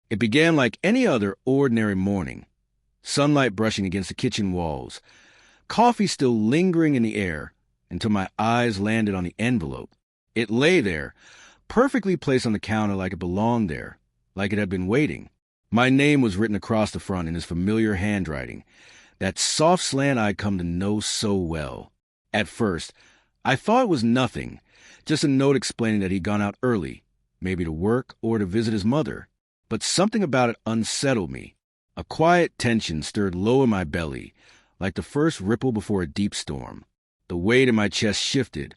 It began like any other ordinary morning. Sunlight brushing against the kitchen walls, coffee still lingering in the air until my eyes landed on the envelope. It lay there, perfectly placed on the counter like it belonged there, like it had been waiting. My name was written across the front in his familiar handwriting, that soft slant I'd come to know so well. At first, I thought it was nothing, just a note explaining that he'd gone out early, maybe to work or to visit his mother. But something about it unsettled me. A quiet tension stirred low in my belly, like the first ripple before a deep storm. The weight in my chest shifted,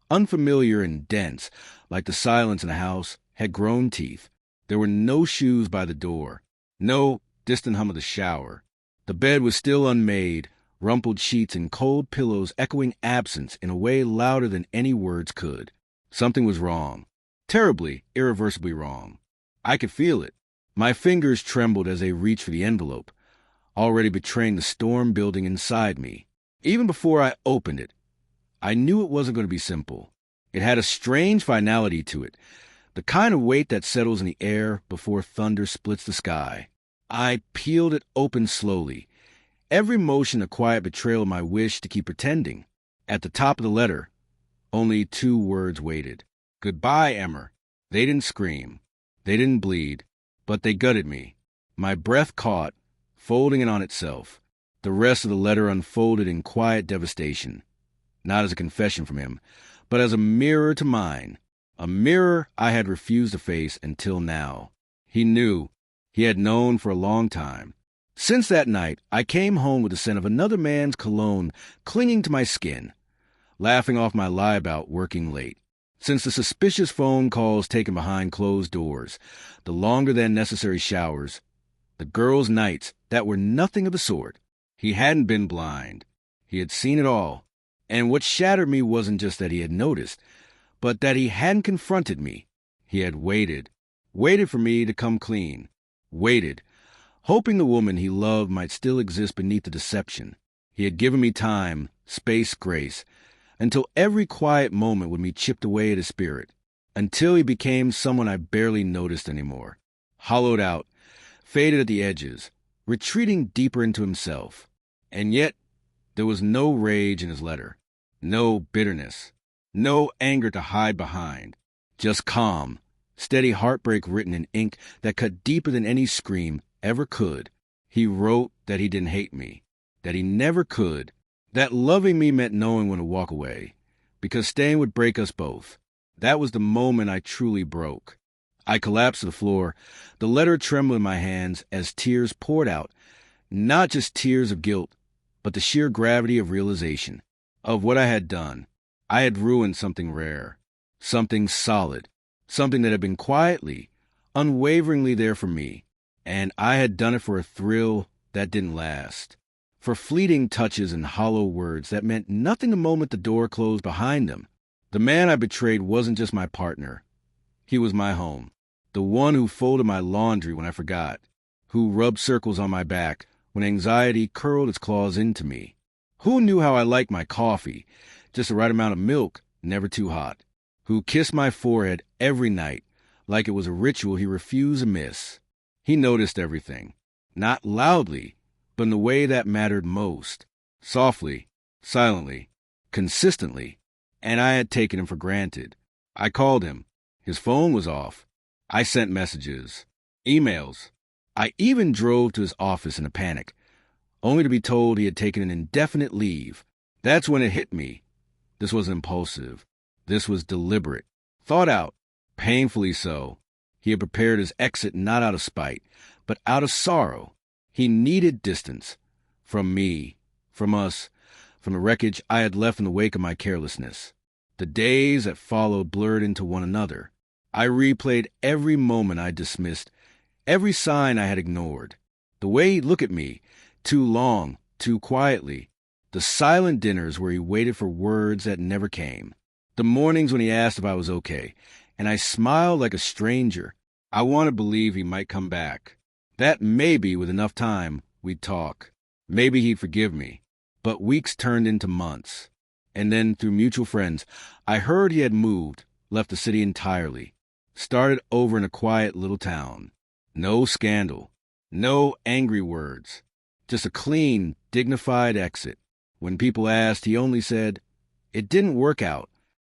unfamiliar and dense, like the silence in the house had grown teeth. There were no shoes by the door, no distant hum of the shower. The bed was still unmade, rumpled sheets and cold pillows echoing absence in a way louder than any words could. Something was wrong, terribly, irreversibly wrong. I could feel it. My fingers trembled as they reached for the envelope, already betraying the storm building inside me. Even before I opened it, I knew it wasn't going to be simple. It had a strange finality to it, the kind of weight that settles in the air before thunder splits the sky. I peeled it open slowly, every motion a quiet betrayal of my wish to keep pretending. At the top of the letter, only 2 words waited. Goodbye, Emmer. They didn't scream. They didn't bleed. But they gutted me. My breath caught, folding it on itself. The rest of the letter unfolded in quiet devastation, not as a confession from him, but as a mirror to mine, a mirror I had refused to face until now. He knew. He had known for a long time. Since that night, I came home with the scent of another man's cologne clinging to my skin, laughing off my lie about working late. Since the suspicious phone calls taken behind closed doors, the longer-than-necessary showers, the girls' nights that were nothing of the sort, he hadn't been blind. He had seen it all. And what shattered me wasn't just that he had noticed, but that he hadn't confronted me. He had waited for me to come clean, waited, hoping the woman he loved might still exist beneath the deception. He had given me time, space, grace, until every quiet moment would be chipped away at his spirit, until he became someone I barely noticed anymore, hollowed out, faded at the edges, retreating deeper into himself. And yet, there was no rage in his letter, no bitterness, no anger to hide behind, just calm, steady heartbreak written in ink that cut deeper than any scream ever could. He wrote that he didn't hate me, that he never could, that loving me meant knowing when to walk away, because staying would break us both. That was the moment I truly broke. I collapsed to the floor, the letter trembled in my hands as tears poured out, not just tears of guilt, but the sheer gravity of realization, of what I had done. I had ruined something rare, something solid, something that had been quietly, unwaveringly there for me, and I had done it for a thrill that didn't last. For fleeting touches and hollow words that meant nothing the moment the door closed behind them. The man I betrayed wasn't just my partner. He was my home, the one who folded my laundry when I forgot, who rubbed circles on my back when anxiety curled its claws into me, who knew how I liked my coffee, just the right amount of milk, never too hot, who kissed my forehead every night like it was a ritual he refused to miss. He noticed everything, not loudly, but in the way that mattered most, softly, silently, consistently, and I had taken him for granted. I called him. His phone was off. I sent messages, emails. I even drove to his office in a panic, only to be told he had taken an indefinite leave. That's when it hit me. This was impulsive. This was deliberate, thought out, painfully so. He had prepared his exit not out of spite, but out of sorrow. He needed distance. From me, from us, from the wreckage I had left in the wake of my carelessness. The days that followed blurred into one another. I replayed every moment I dismissed, every sign I had ignored. The way he'd look at me, too long, too quietly. The silent dinners where he waited for words that never came. The mornings when he asked if I was okay, and I smiled like a stranger. I wanted to believe he might come back. That maybe, with enough time, we'd talk. Maybe he'd forgive me. But weeks turned into months. And then, through mutual friends, I heard he had moved, left the city entirely, started over in a quiet little town. No scandal. No angry words. Just a clean, dignified exit. When people asked, he only said, "It didn't work out."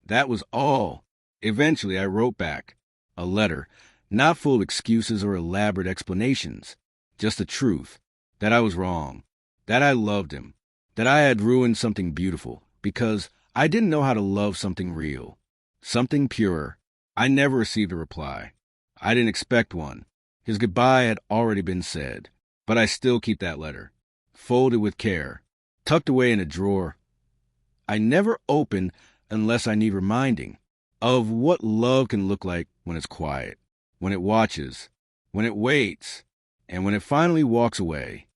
That was all. Eventually, I wrote back. A letter, not full of excuses or elaborate explanations. Just the truth. That I was wrong. That I loved him. That I had ruined something beautiful. Because I didn't know how to love something real. Something pure. I never received a reply. I didn't expect one. His goodbye had already been said. But I still keep that letter. Folded with care. Tucked away in a drawer. I never open unless I need reminding of what love can look like when it's quiet, when it watches, when it waits, and when it finally walks away.